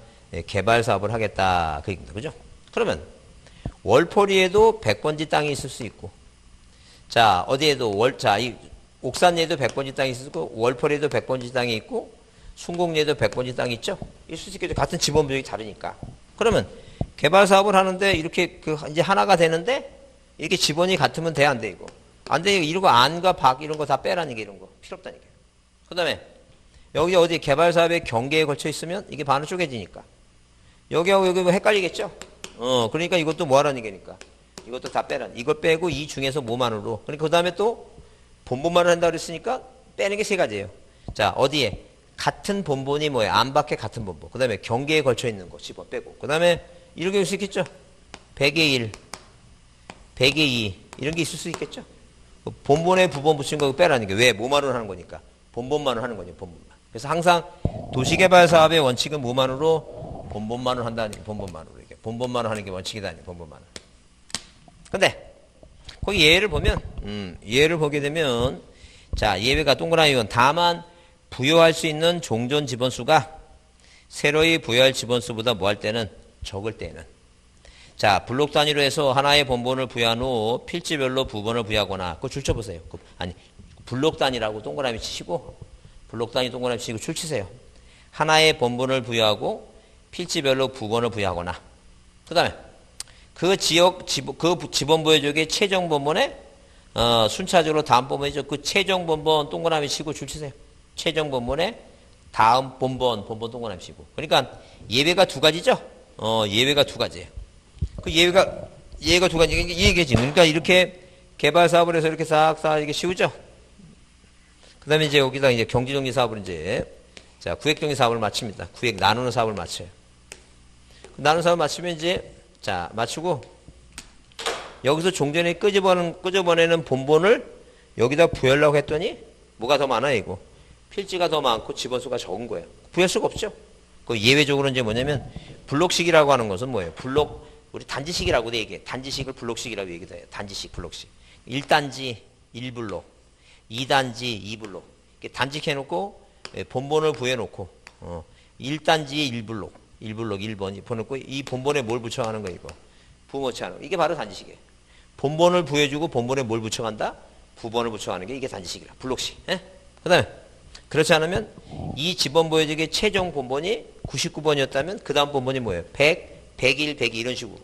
개발 사업을 하겠다. 그 얘기입니다. 그죠? 그러면 월포리에도 100번지 땅이 있을 수 있고 자, 어디에도 이 옥산리에도 100번지 땅이 있을 수 있고 월포리에도 100번지 땅이 있고 순곡리에도 100번지 땅이 있죠? 있을 수 있겠죠. 같은 지번부역이 다르니까. 그러면 개발 사업을 하는데 이렇게 이제 하나가 되는데 이렇게 지번이 같으면 돼, 안 돼, 이거? 안 돼, 이런 거 안과 박 이런 거 다 빼라는 게 이런 거. 필요 없다니까. 그 다음에 여기 어디 개발 사업의 경계에 걸쳐 있으면 이게 반으로 쪼개지니까. 여기하고 여기 뭐 헷갈리겠죠? 그러니까 이것도 뭐 하라는 얘기니까. 이것도 다 빼라는. 이걸 빼고 이 중에서 뭐만으로. 그러니까 그 다음에 또 본본만을 한다 그랬으니까 빼는 게 세 가지예요. 자, 어디에? 같은 본본이 뭐예요? 안 밖에 같은 본본. 그 다음에 경계에 걸쳐 있는 거 집어 빼고. 그 다음에 이렇게 할 수 있겠죠? 100의 1, 100의 2 이런 게 있을 수 있겠죠? 본본에 부본 붙인 거 빼라는 게 왜? 뭐만으로 하는 거니까. 본본만으로 하는 거죠. 본본만. 그래서 항상 도시개발 사업의 원칙은 뭐만으로? 본본만으로 한다는 게 본본만으로. 이게 본본만으로 하는 게 원칙이다니. 본본만으로. 근데 거기 예를 보면 예를 보게 되면 자, 예외가 동그라미는 다만 부여할 수 있는 종전 지번수가 새로이 부여할 지번수보다 뭐 할 때는 적을 때는 자, 블록 단위로 해서 하나의 본본을 부여한 후 필지별로 부본을 부여하거나 그거 줄 쳐보세요. 아니, 블록 단위라고 동그라미 치시고 블록 단위 동그라미 치시고 줄 치세요. 하나의 본본을 부여하고 필지별로 부본을 부여하거나 그 다음에 그 지번 부여족의 최종 본본에 순차적으로 다음 본본이죠. 그 최종 본본 동그라미 치고 줄 치세요. 최종 본본에 다음 본본 동그라미 치고. 그러니까 예외가 두 가지죠. 예외가 두 가지예요. 그 예외가 두 가지. 이 얘기지. 그러니까 이렇게 개발 사업을 해서 이렇게 싹싹 이렇게 씌우죠. 그 다음에 이제 여기다 이제 경지정리 사업을 이제 자, 구획정리 사업을 마칩니다. 구획 나누는 사업을 마쳐요. 나누는 사업을 마치면 이제 자, 마치고 여기서 종전에 끄집어내는 본본을 여기다 부여하려고 했더니 뭐가 더 많아요, 이거? 필지가 더 많고 지번수가 적은 거예요. 부여할 수가 없죠. 그 예외적으로 이제 뭐냐면 블록식이라고 하는 것은 뭐예요? 우리 단지식이라고도 얘기해. 단지식을 블록식이라고 얘기해요. 단지식, 블록식. 1단지 1블록, 2단지 2블록. 단지식 해놓고 본본을 부여해놓고 1단지에 1블록, 1번 보내놓고 이 본본에 뭘 붙여가는 거예요, 이거? 부모치하는 거. 이게 바로 단지식이에요. 본본을 부여해주고 본본에 뭘 붙여간다? 부본을 붙여가는 게 이게 단지식이라. 블록식. 예? 그 다음에 그렇지 않으면 이 지번 부여적의 최종 본본이 99번이었다면 그 다음 본본이 뭐예요? 100, 101, 102 이런 식으로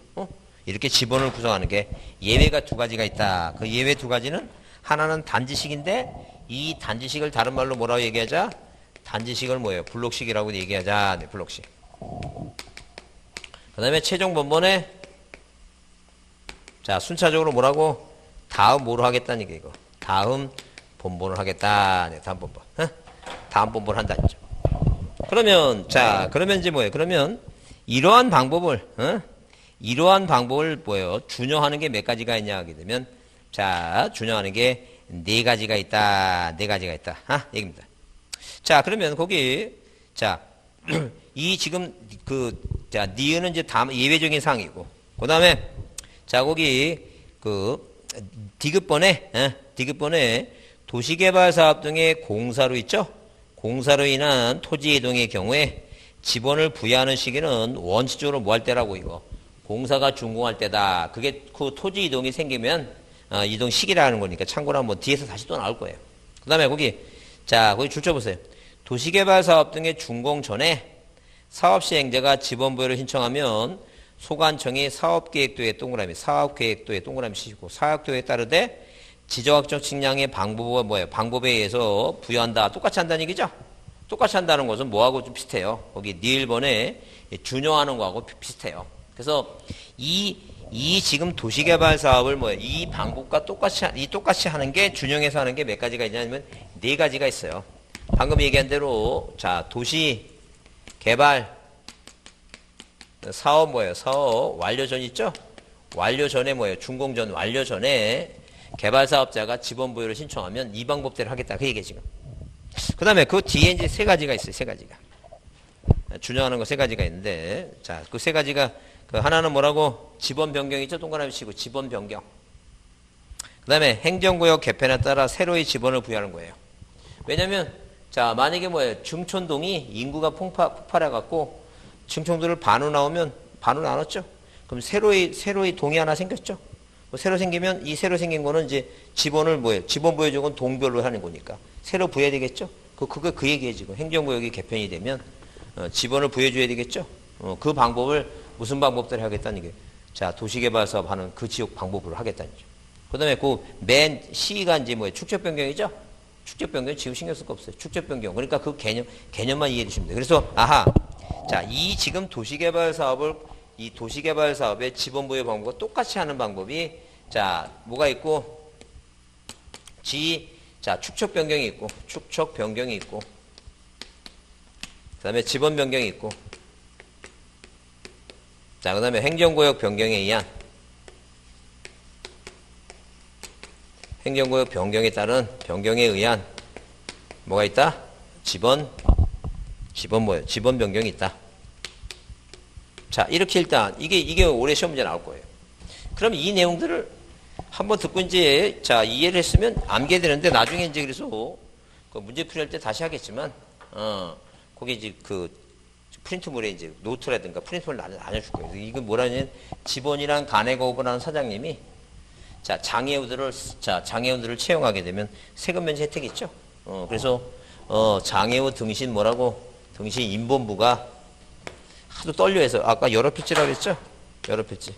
이렇게 지번을 구성하는 게 예외가 두 가지가 있다. 그 예외 두 가지는 하나는 단지식인데 이 단지식을 다른 말로 뭐라고 얘기하자? 단지식을 뭐예요? 블록식이라고 얘기하자. 네, 블록식. 그 다음에 최종 본본에 자, 순차적으로 뭐라고? 다음 뭐로 하겠다는 얘기 이거. 다음 본본을 하겠다. 네, 다음 본본. 다음 본본을 한다는 점. 그러면 이제 뭐예요? 그러면 이러한 방법을 뭐예요? 준용하는 게 몇 가지가 있냐 하게 되면 자, 준용하는 게 네 가지가 있다. 네 가지가 있다. 얘기입니다. 자, 그러면 거기 자, 이 지금 자, 니은은 이제 예외적인 사항이고. 그다음에 자, 거기 디귿번에 도시개발 사업 등의 공사로 있죠? 공사로 인한 토지 이동의 경우에 지번을 부여하는 시기는 원칙적으로 뭐 할 때라고 이거? 공사가 준공할 때다. 그게 그 토지 이동이 생기면 이동 시기라는 거니까 참고로 한번 뒤에서 다시 또 나올 거예요. 그 다음에 거기 줄 쳐보세요. 도시개발 사업 등의 준공 전에 사업 시행자가 지번 부여를 신청하면 소관청이 사업계획도에 동그라미, 사업계획도에 동그라미 치시고 사업계획에 따르되 지정학적 측량의 방법은 뭐예요? 방법에 의해서 부여한다. 똑같이 한다는 얘기죠? 똑같이 한다는 것은 뭐하고 좀 비슷해요. 거기 니을번에 준용하는 거하고 비슷해요. 그래서 이 지금 도시개발 사업을 뭐예요? 이 방법과 똑같이 하는 게 준용해서 하는 게 몇 가지가 있냐면 네 가지가 있어요. 방금 얘기한 대로 자, 도시개발 사업 뭐예요? 사업 완료 전 있죠? 완료 전에 뭐예요? 준공전 완료 전에 개발 사업자가 지번 부여를 신청하면 이 방법대로 하겠다. 그 얘기예요, 지금. 그 다음에 그 뒤에 이제 세 가지가 있어요, 세 가지가. 준용하는 거 세 가지가 있는데, 자, 그 세 가지가, 그 하나는 뭐라고? 지번 변경 있죠? 동그라미 치고, 지번 변경. 그 다음에 행정구역 개편에 따라 새로이 지번을 부여하는 거예요. 왜냐면, 자, 만약에 뭐예요? 중촌동이 인구가 폭발해갖고, 중촌도를 반으로 나오면, 반으로 나눴죠? 그럼 새로이 동이 하나 생겼죠? 뭐 새로 생기면, 이 새로 생긴 거는 이제 지번을 뭐예요? 지번 부여적은 동별로 하는 거니까. 새로 부여해야 되겠죠? 그거 그 얘기예요, 지금. 행정구역이 개편이 되면, 지번을 부여줘야 되겠죠? 그 방법을 무슨 방법대로 하겠다는 게, 자, 도시개발사업 하는 그 지역 방법으로 하겠다는 거죠. 그 다음에 그 맨 시가 이제 뭐예요? 축적변경이죠? 축적변경 지금 신경 쓸 거 없어요. 축적변경. 그러니까 그 개념만 이해해 주시면 돼요. 그래서, 아하. 자, 이 지금 도시개발사업을, 이 도시개발사업의 지번부여 방법과 똑같이 하는 방법이, 자, 뭐가 있고, 자, 축척 변경이 있고, 축척 변경이 있고, 그 다음에 지번 변경이 있고, 자, 그 다음에 행정구역 변경에 의한, 행정구역 변경에 따른 변경에 의한, 뭐가 있다? 지번 뭐예요? 지번 변경이 있다. 자, 이렇게 일단, 이게 올해 시험 문제 나올 거예요. 그럼 이 내용들을 한번 듣고 이제, 자, 이해를 했으면 암기해야 되는데, 나중에 이제 그래서, 그 문제 풀이할 때 다시 하겠지만, 거기 이제 그, 프린트물에 이제 노트라든가 프린트물 나눠줄 거예요. 이건 뭐라냐면, 지번이랑 간해거부라는 사장님이, 자, 장애우들을 채용하게 되면 세금 면제 혜택이 있죠? 그래서, 장애우 등신 뭐라고, 등신 인본부가 하도 떨려해서, 아까 여러 필지라고 했죠? 여러 필지.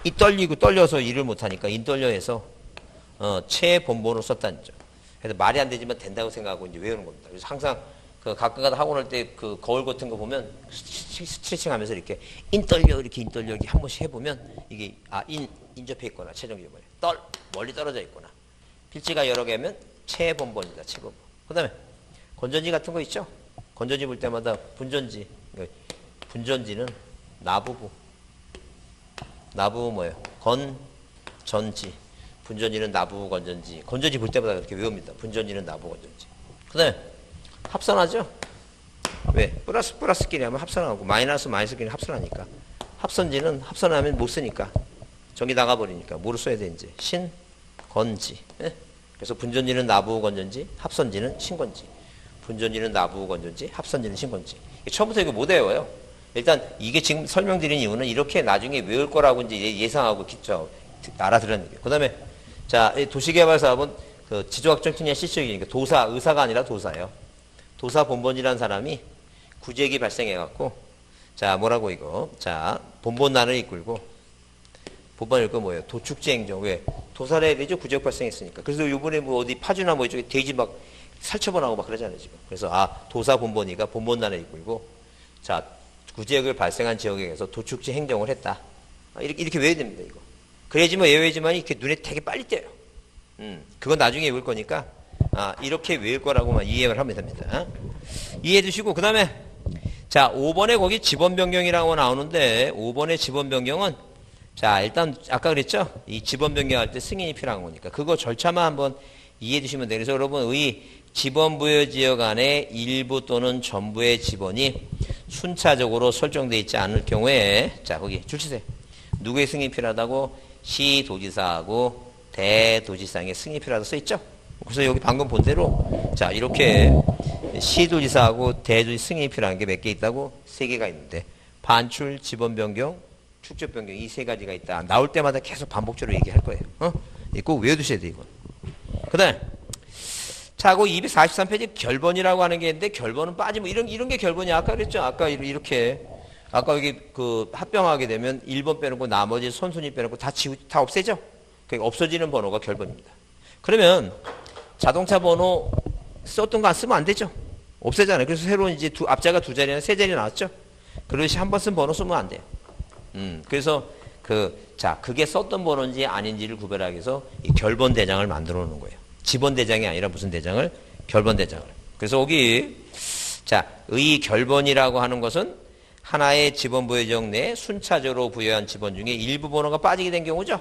이 떨려서 일을 못하니까 인떨려해서 최본본으로 썼다는 점. 그래서 말이 안 되지만 된다고 생각하고 이제 외우는 겁니다. 그래서 항상 그 가끔가다 학원 할 때 그 거울 같은 거 보면 스트레칭 하면서 이렇게 인떨려 이렇게 한 번씩 해보면 이게 인접해 있거나 최종적으로 멀리 떨어져 있거나 필지가 여러 개면 최본본이다. 최본본. 그 다음에 건전지 같은 거 있죠? 건전지 볼 때마다 분전지는 나부 뭐예요? 건전지. 분전지는 나부 건전지. 건전지 볼 때마다 이렇게 외웁니다. 분전지는 나부 건전지. 그 다음에 합선하죠? 왜? 플러스끼리 하면 합선하고 마이너스끼리 합선하니까. 합선지는 합선하면 못 쓰니까. 전기 나가버리니까. 뭐로 써야 돼 이제? 신건지. 네? 그래서 분전지는 나부 건전지, 합선지는 신건지. 분전지는 나부 건전지, 합선지는 신건지. 처음부터 이거 못 외워요. 일단 이게 지금 설명드린 이유는 이렇게 나중에 외울 거라고 이제 예상하고 알아들었는 거예요. 그 다음에 자, 도시개발 사업은 그 지조학적 특례 실적이니까 의사가 아니라 도사예요. 도사 본본이라는 사람이 구제액이 발생해갖고 자, 뭐라고 이거. 자, 본본란을 이끌고 본본을 이끌고 뭐예요? 도축지 행정. 왜? 도사를 해야 되죠? 구제액 발생했으니까. 그래서 요번에 뭐 어디 파주나 뭐 이쪽에 돼지 막 살처분하고 막 그러잖아요, 지금. 그래서 도사 본본이가 본본란을 이끌고 자, 구제액을 발생한 지역에서 도축지 행정을 했다. 이렇게 외워야 됩니다, 이거. 그래야지만 외워야지만 이렇게 눈에 되게 빨리 띄어요. 그건 나중에 외울 거니까, 이렇게 외울 거라고만 이해를 하면 됩니다. 이해해 두시고, 그 다음에, 자, 5번에 거기 지번 변경이라고 나오는데, 5번의 지번 변경은, 자, 일단, 아까 그랬죠? 이 지번 변경할 때 승인이 필요한 거니까, 그거 절차만 한번 이해해 두시면 돼요. 그래서 여러분, 지번 부여 지역 안에 일부 또는 전부의 지번이 순차적으로 설정되어 있지 않을 경우에 자 거기 줄 치세요. 누구의 승인이 필요하다고? 시도지사하고 대도지사의 승인이 필요하다고 써있죠? 그래서 여기 방금 본 대로 자 이렇게 시도지사하고 대도지사 승인이 필요한 게 몇 개 있다고? 3개가 있는데 반출, 지번 변경, 축적 변경 이 3가지가 있다. 나올 때마다 계속 반복적으로 얘기할 거예요. 꼭 외워두셔야 돼 이건. 그 다음에 자, 그 243페이지 결번이라고 하는 게 있는데 결번은 빠지면 이런 게 결번이야. 아까 그랬죠? 아까 이렇게 아까 여기 그 합병하게 되면 1번 빼놓고 나머지 선순위 빼놓고 다 없애죠? 그러니까 없어지는 번호가 결번입니다. 그러면 자동차 번호 썼던 거 쓰면 안 되죠? 없애잖아요. 그래서 새로운 이제 앞자가 2자리나 3자리 나왔죠? 그러시 한 번 쓴 번호 쓰면 안 돼요. 그래서 그게 썼던 번호인지 아닌지를 구별하기 위해서 이 결번 대장을 만들어 놓는 거예요. 지번 대장이 아니라 무슨 대장을? 결번 대장을. 그래서 여기 자, 의 결번이라고 하는 것은 하나의 지번 부여적 내에 순차적으로 부여한 지번 중에 일부 번호가 빠지게 된 경우죠.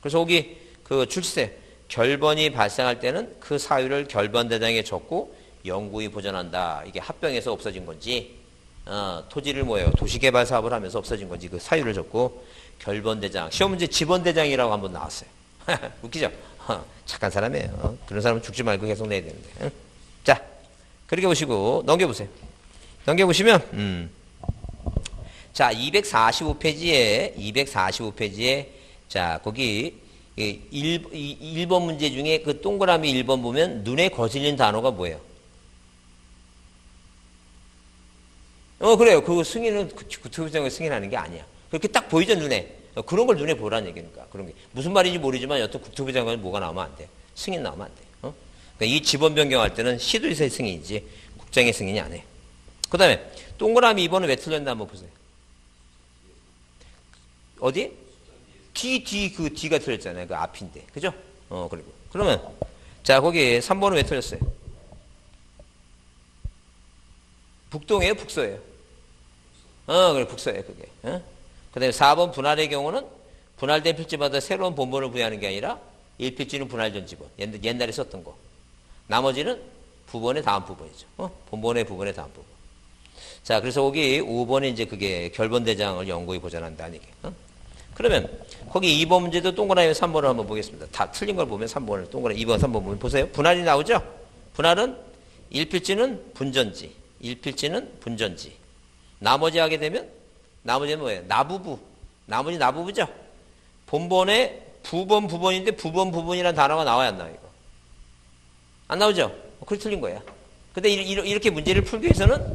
그래서 여기 그 출세 결번이 발생할 때는 그 사유를 결번대장에 적고 영구히 보존한다. 이게 합병해서 없어진 건지 토지를 뭐예요? 도시개발 사업을 하면서 없어진 건지 그 사유를 적고 결번대장. 시험 문제 지번대장이라고 한번 나왔어요. 웃기죠? 착한 사람이에요. 그런 사람은 죽지 말고 계속 내야 되는데. 응? 자, 그렇게 보시고 넘겨보세요. 넘겨보시면 자 245페이지에 자 거기 1번 문제 중에 그 동그라미 1번 보면 눈에 거슬리는 단어가 뭐예요? 그래요. 그 승인은 구토부정을 승인하는 게 아니야. 그렇게 딱 보이죠 눈에. 그런 걸 눈에 보라는 얘기니까. 그런 게 무슨 말인지 모르지만 여튼 국토부 장관은 뭐가 나오면 안 돼. 승인 나오면 안 돼. 그러니까 이 지번 변경할 때는 시도지사의 승인이지 국장의 승인이 안 해. 그 다음에 동그라미 2번은 왜 틀렸나 한번 보세요. 어디? 그 D가 틀렸잖아요. 그 앞인데. 그죠? 그리고. 그러면, 자, 거기 3번은 왜 틀렸어요? 북동이에요? 북서예요? 그래, 북서예요, 그게. 그 다음에 4번 분할의 경우는 분할된 필지마다 새로운 본본을 부여하는 게 아니라 1필지는 분할 전 지번. 옛날에 썼던 거. 나머지는 부본의 다음 부분이죠. 본본의 부분의 다음 부분. 자, 그래서 거기 5번에 이제 그게 결번대장을 영구히 보존한다는 얘기. 그러면 거기 2번 문제도 동그라미 3번을 한번 보겠습니다. 다 틀린 걸 보면 3번을 동그라미 2번 3번 보면 보세요. 분할이 나오죠? 분할은 1필지는 분전지, 1필지는 분전지. 나머지 하게 되면 나머지는 뭐예요? 나부부. 나머지 나부부죠? 본본에 부본인데 부본이라는 단어가 나와야 안 나와요, 이거. 안 나오죠? 그래 틀린 거야. 근데 이렇게 문제를 풀기 위해서는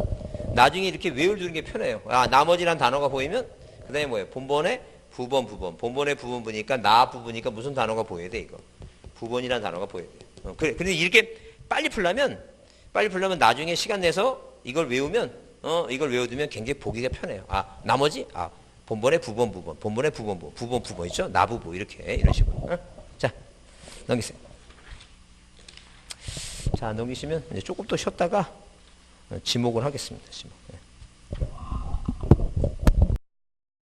나중에 이렇게 외워두는 게 편해요. 나머지란 단어가 보이면 그 다음에 뭐예요? 본본에 부본. 본본의 부본 보니까 나 부부니까 무슨 단어가 보여야 돼, 이거. 부본이라는 단어가 보여야 돼. 그래. 근데 이렇게 빨리 풀려면 나중에 시간 내서 이걸 외우면, 이걸 외워두면 굉장히 보기가 편해요. 나머지? 본본의 부본. 본본의 부본 있죠? 나부부. 이런 식으로. 자, 넘기세요. 자, 넘기시면 이제 조금 더 쉬었다가 지목을 하겠습니다. 지목.